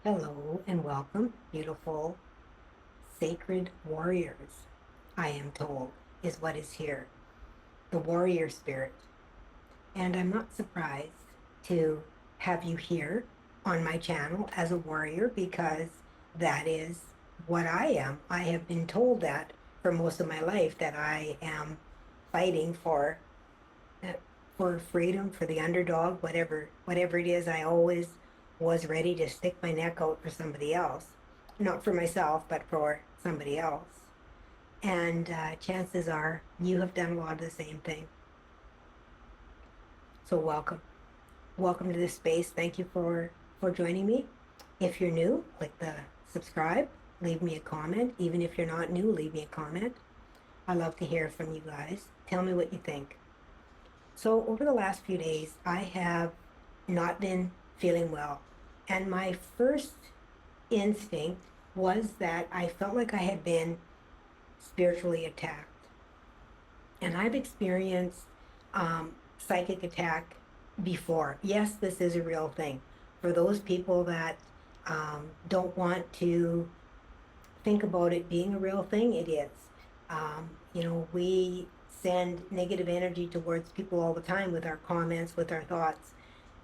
Hello and welcome, beautiful, sacred warriors, I am told, is what is here. The warrior spirit. And I'm not surprised to have you here on my channel as a warrior because that is what I am. I have been told that for most of my life that I am fighting uh, for freedom, for the underdog, whatever it is. I always was ready to stick my neck out for somebody else, not for myself, but for somebody else. And chances are you have done a lot of the same thing. So welcome to this space. Thank you for joining me. If you're new, click the subscribe, leave me a comment. Even if you're not new, leave me a comment. I love to hear from you guys. Tell me what you think. So over the last few days, I have not been feeling well. And my first instinct was that I felt like I had been spiritually attacked. And I've experienced psychic attack before. Yes, this is a real thing. For those people that don't want to think about it being a real thing, it is. We send negative energy towards people all the time with our comments, with our thoughts.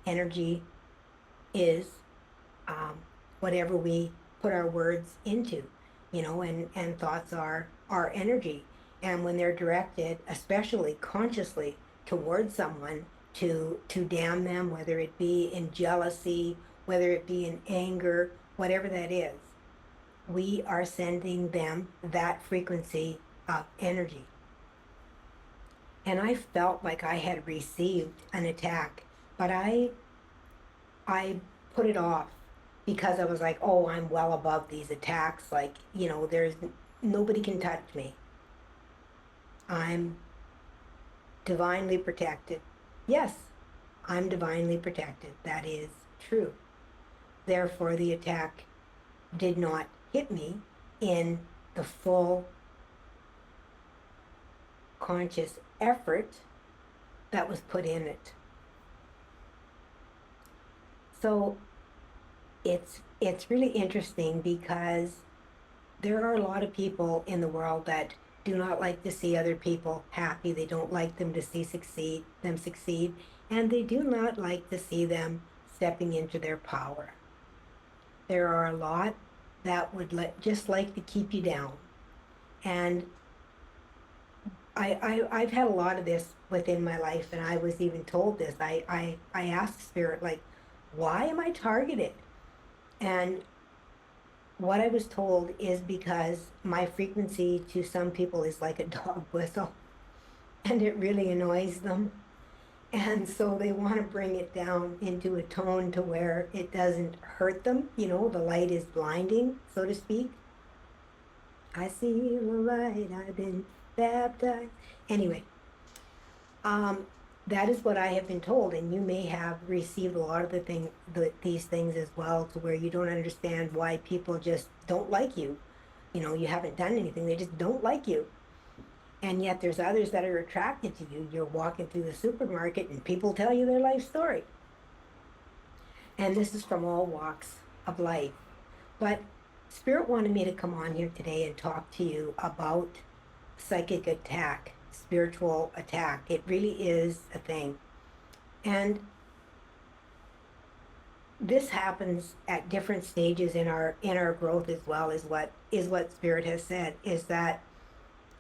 Energy is um, whatever we put our words into, and thoughts are energy. And when they're directed, especially consciously, towards someone to damn them, whether it be in jealousy, whether it be in anger, whatever that is, we are sending them that frequency of energy. And I felt like I had received an attack, but I put it off because I was like, oh, I'm well above these attacks. Like, there's nobody can touch me. I'm divinely protected. Yes, I'm divinely protected. That is true. Therefore, the attack did not hit me in the full conscious effort that was put in it. So it's really interesting because there are a lot of people in the world that do not like to see other people happy. They don't like them to see them succeed, and they do not like to see them stepping into their power. There are a lot that would just like to keep you down. And I've had a lot of this within my life, and I was even told this. I asked Spirit, like, why am I targeted? And what I was told is because my frequency to some people is like a dog whistle, and it really annoys them. And so they want to bring it down into a tone to where it doesn't hurt them. The light is blinding, so to speak. I see the light, I've been baptized. Anyway, um, that is what I have been told, and you may have received a lot of these things as well, to where you don't understand why people just don't like you. You haven't done anything; they just don't like you. And yet, there's others that are attracted to you. You're walking through the supermarket, and people tell you their life story. And this is from all walks of life. But Spirit wanted me to come on here today and talk to you about psychic attack, spiritual attack. It really is a thing. And this happens at different stages in our growth, as well, is what Spirit has said, is that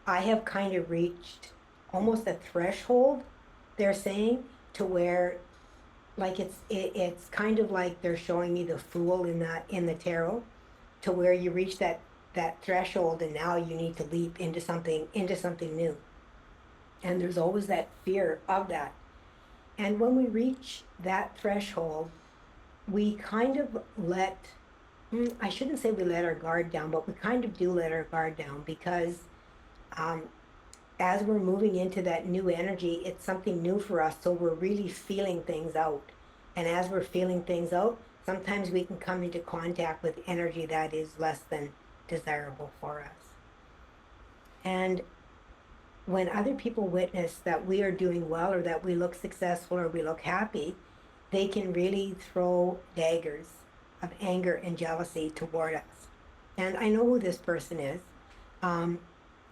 I have kind of reached almost a threshold, they're saying, to where, like, it's kind of like they're showing me the Fool in the tarot, to where you reach that threshold, and now you need to leap into something new. And there's always that fear of that. And when we reach that threshold, we kind of I shouldn't say we let our guard down, but we kind of do let our guard down, because um, as we're moving into that new energy, it's something new for us. So we're really feeling things out. And as we're feeling things out, sometimes we can come into contact with energy that is less than desirable for us. And when other people witness that we are doing well, or that we look successful, or we look happy, they can really throw daggers of anger and jealousy toward us. And I know who this person is. Um,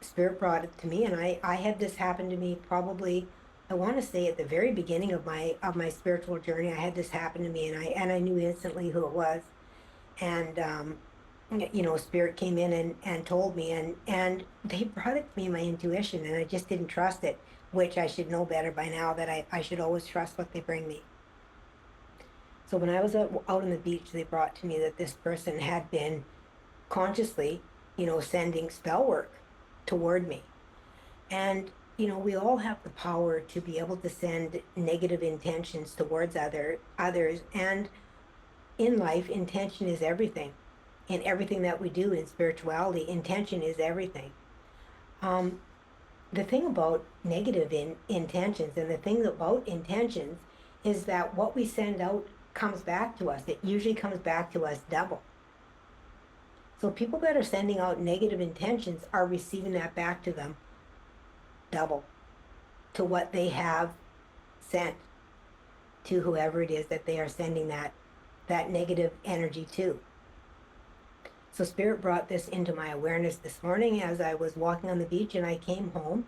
Spirit brought it to me, and I had this happen to me probably, I want to say at the very beginning of my spiritual journey. I had this happen to me, and I knew instantly who it was. And Spirit came in and told me, and they brought it to me, my intuition, and I just didn't trust it, which I should know better by now, that I should always trust what they bring me. So when I was out on the beach, they brought to me that this person had been consciously, sending spell work toward me. And, we all have the power to be able to send negative intentions towards others. And in life, intention is everything. In everything that we do in spirituality, intention is everything. Um, the thing about negative intentions, and the thing about intentions, is that what we send out comes back to us. It usually comes back to us double. So people that are sending out negative intentions are receiving that back to them double to what they have sent to whoever it is that they are sending that negative energy to. So Spirit brought this into my awareness this morning as I was walking on the beach, and I came home,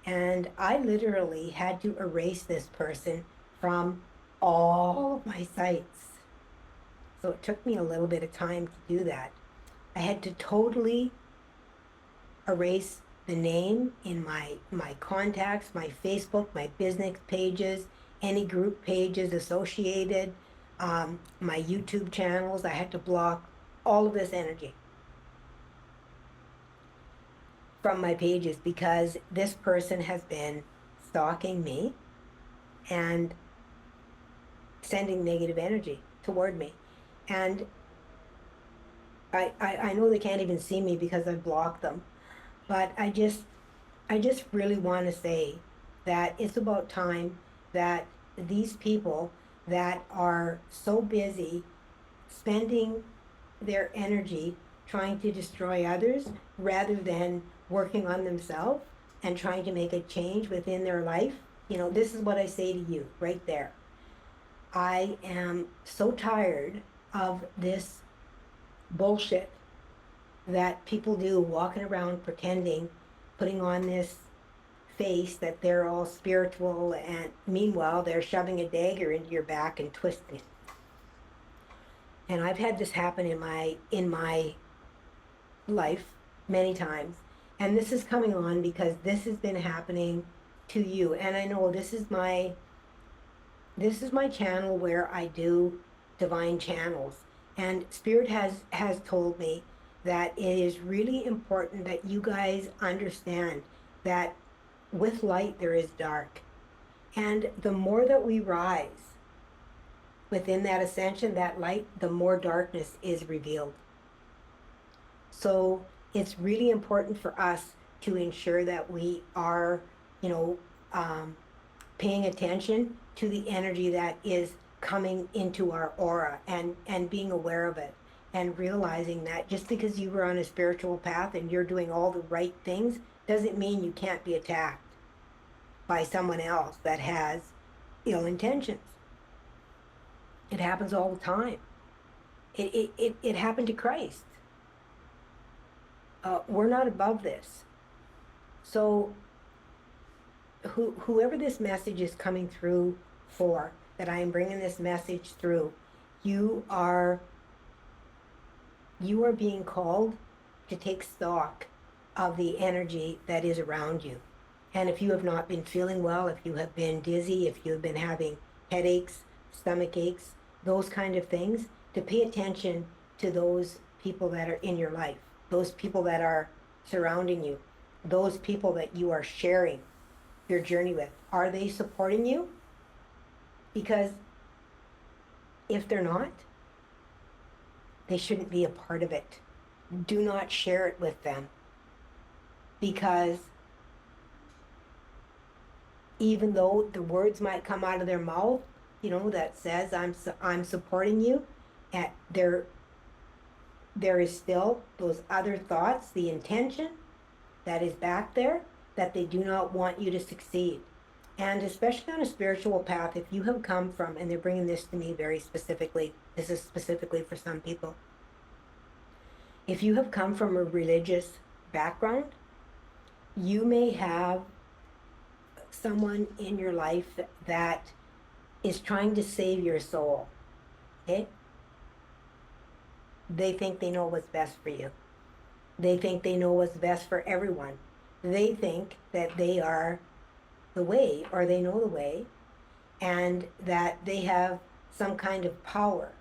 and I literally had to erase this person from all of my sites. So it took me a little bit of time to do that. I had to totally erase the name in my contacts, my Facebook, my business pages, any group pages associated, my YouTube channels. I had to block all of this energy from my pages, because this person has been stalking me and sending negative energy toward me. And I know they can't even see me because I blocked them, but I just really want to say that it's about time that these people that are so busy spending their energy trying to destroy others rather than working on themselves and trying to make a change within their life. This is what I say to you right there. I am so tired of this bullshit that people do, walking around pretending, putting on this face that they're all spiritual, and meanwhile they're shoving a dagger into your back and twisting it. And I've had this happen in my life many times, and this is coming on because this has been happening to you. And I know this is my channel where I do divine channels, and Spirit has told me that it is really important that you guys understand that with light there is dark, and the more that we rise within that ascension, that light, the more darkness is revealed. So it's really important for us to ensure that we are, paying attention to the energy that is coming into our aura, and being aware of it, and realizing that just because you were on a spiritual path and you're doing all the right things doesn't mean you can't be attacked by someone else that has ill intentions. It happens all the time. It happened to Christ. We're not above this. So whoever this message is coming through for, that I am bringing this message through, you are being called to take stock of the energy that is around you. And if you have not been feeling well, if you have been dizzy, if you have been having headaches, stomach aches, those kind of things, to pay attention to those people that are in your life, those people that are surrounding you, those people that you are sharing your journey with. Are they supporting you? Because if they're not, they shouldn't be a part of it. Do not share it with them, because even though the words might come out of their mouth, that says I'm supporting you, at there is still those other thoughts, the intention that is back there, that they do not want you to succeed. And especially on a spiritual path, if you have come from, and they're bringing this to me very specifically, This is specifically for some people. If you have come from a religious background, you may have someone in your life that is trying to save your soul. Okay? They think they know what's best for you. They think they know what's best for everyone. They think that they are the way, or they know the way, and that they have some kind of power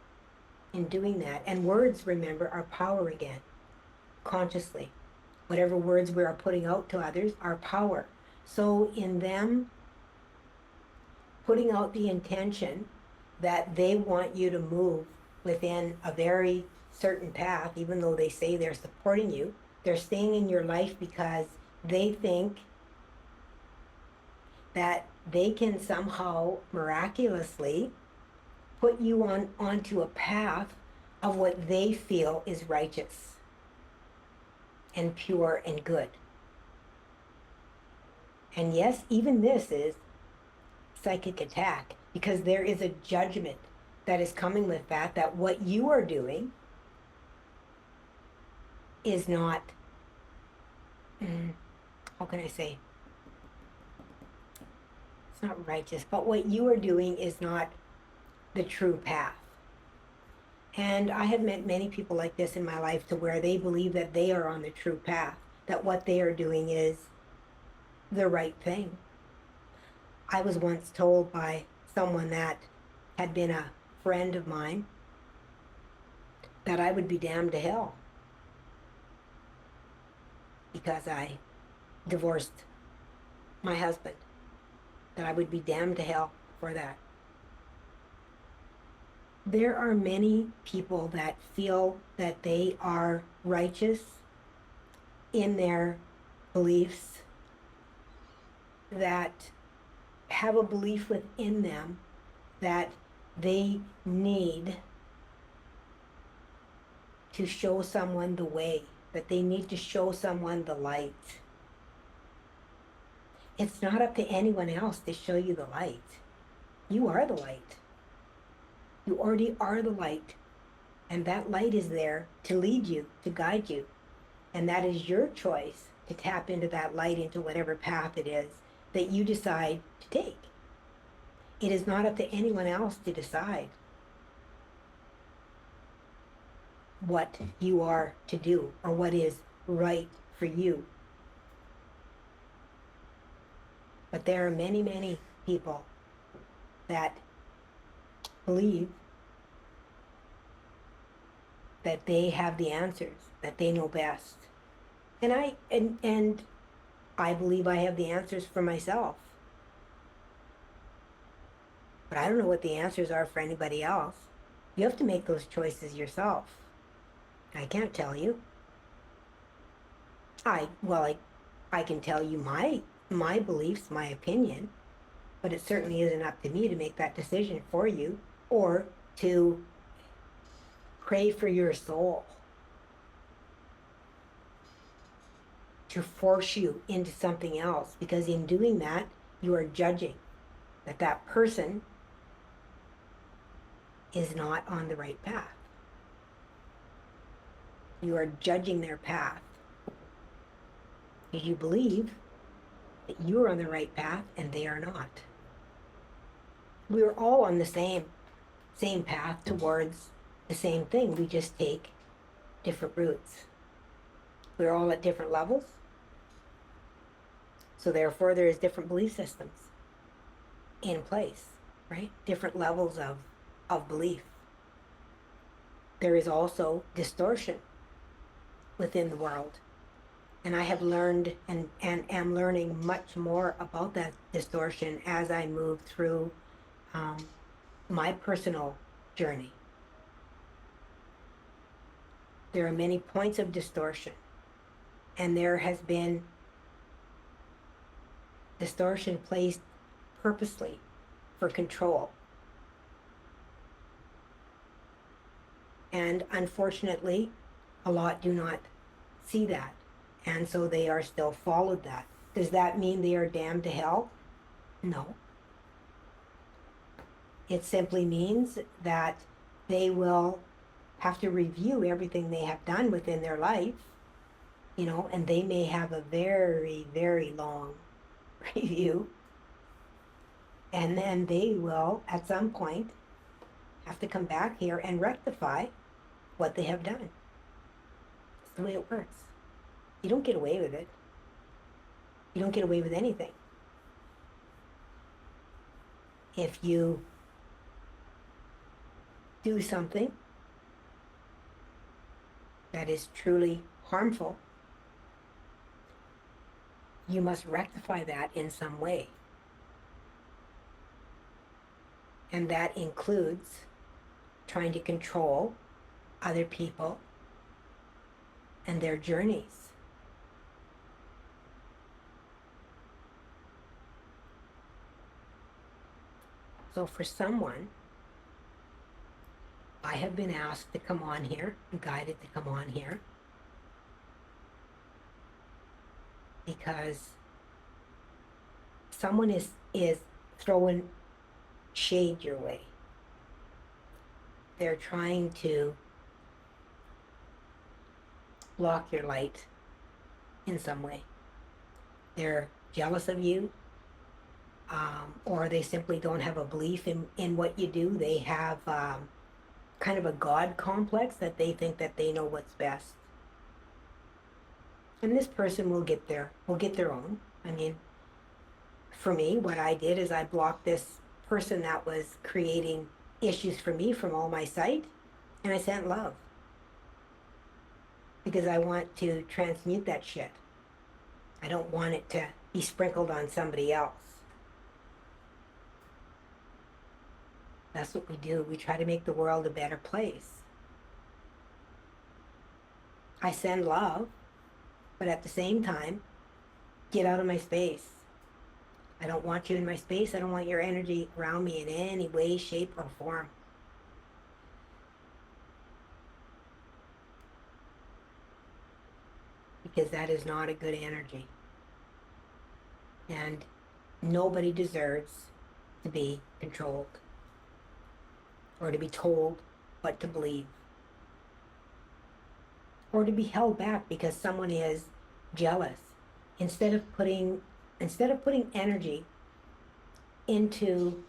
in doing that. And words, remember, are power again, consciously. Whatever words we are putting out to others are power. So in them putting out the intention that they want you to move within a very certain path, even though they say they're supporting you, they're staying in your life because they think that they can somehow miraculously put you onto a path of what they feel is righteous and pure and good. And yes, even this is psychic attack, because there is a judgment that is coming with that, that what you are doing is not, how can I say, it's not righteous, but what you are doing is not the true path. And I have met many people like this in my life, to where they believe that they are on the true path, that what they are doing is the right thing. I was once told by someone that had been a friend of mine that I would be damned to hell because I divorced my husband, that I would be damned to hell for that. There are many people that feel that they are righteous in their beliefs, that have a belief within them that they need to show someone the way, that they need to show someone the light. It's not up to anyone else to show you the light. You are the light. You already are the light. And that light is there to lead you, to guide you. And that is your choice to tap into that light, into whatever path it is that you decide to take. It is not up to anyone else to decide what you are to do or what is right for you. But there are many, many people that believe that they have the answers, that they know best. And I believe I have the answers for myself. But I don't know what the answers are for anybody else. You have to make those choices yourself. I can't tell you. I can tell you my beliefs, my opinion, but it certainly isn't up to me to make that decision for you, or to pray for your soul, to force you into something else, because in doing that, you are judging that person is not on the right path. You are judging their path because you believe that you are on the right path and they are not. We are all on the same path towards the same thing. We just take different routes. We're all at different levels. So therefore there is different belief systems in place, right? Different levels of belief. There is also distortion within the world. And I have learned and am learning much more about that distortion as I move through my personal journey. There are many points of distortion, and there has been distortion placed purposely for control. And unfortunately, a lot do not see that, and so they are still followed that. Does that mean they are damned to hell? No. It simply means that they will have to review everything they have done within their life, and they may have a very, very long review. And then they will, at some point, have to come back here and rectify what they have done. That's the way it works. You don't get away with it. You don't get away with anything. If you do something that is truly harmful, you must rectify that in some way. And that includes trying to control other people and their journeys. So for someone, I have been asked to come on here, guided to come on here, because someone is throwing shade your way. They're trying to block your light in some way. They're jealous of you, or they simply don't have a belief in what you do. They have kind of a God complex that they think that they know what's best. And this person will get their own. I mean, for me, what I did is I blocked this person that was creating issues for me from all my sight, and I sent love. Because I want to transmute that shit. I don't want it to be sprinkled on somebody else. That's what we do. We try to make the world a better place. I send love, but at the same time, get out of my space. I don't want you in my space. I don't want your energy around me in any way, shape, or form. Because that is not a good energy. And nobody deserves to be controlled or to be told what to believe or to be held back because someone is jealous. Instead of putting energy into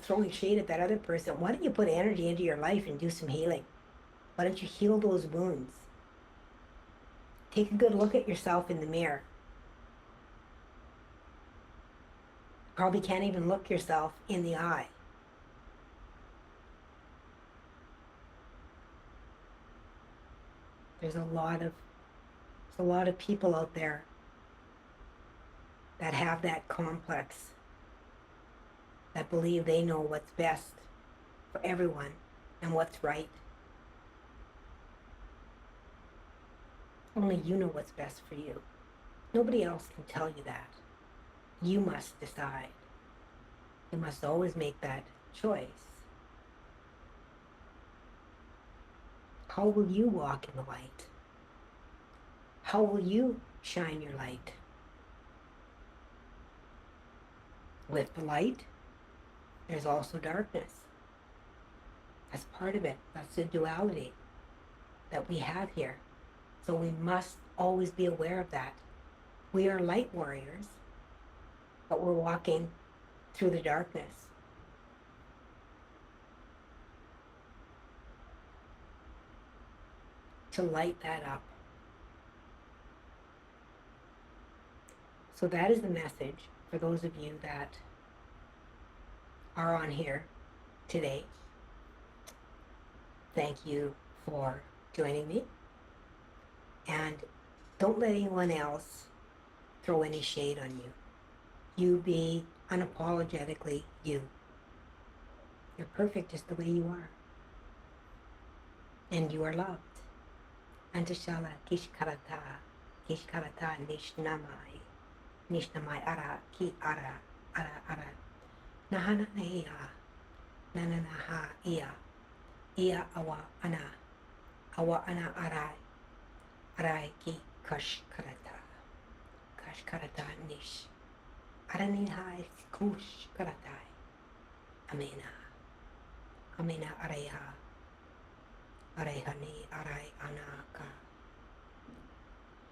throwing shade at that other person, why don't you put energy into your life and do some healing? Why don't you heal those wounds? Take a good look at yourself in the mirror. Probably can't even look yourself in the eye. There's a lot of people out there that have that complex, that believe they know what's best for everyone and what's right. Only you know what's best for you. Nobody else can tell you that. You must decide. You must always make that choice. How will you walk in the light? How will you shine your light? With the light, there's also darkness. That's part of it. That's the duality that we have here. So we must always be aware of that. We are light warriors, but we're walking through the darkness. To light that up. So that is the message for those of you that are on here today. Thank you for joining me. And don't let anyone else throw any shade on you. You be unapologetically you. You're perfect just the way you are. And you are loved. Antashala kishkarata nishnamai. Nishnamai ara ki ara ara. Nahana iya. Nananaha iya. Iya awa ana. Awa ana arai. Arai ki kashkarata. Kashkarata nish. Aranihai kush karatai. Amena. Amina Areha, Arehani, Arai Anaka,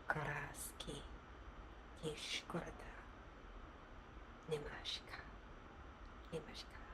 Karaski, Yishkorata, Nimashka, Nimashka.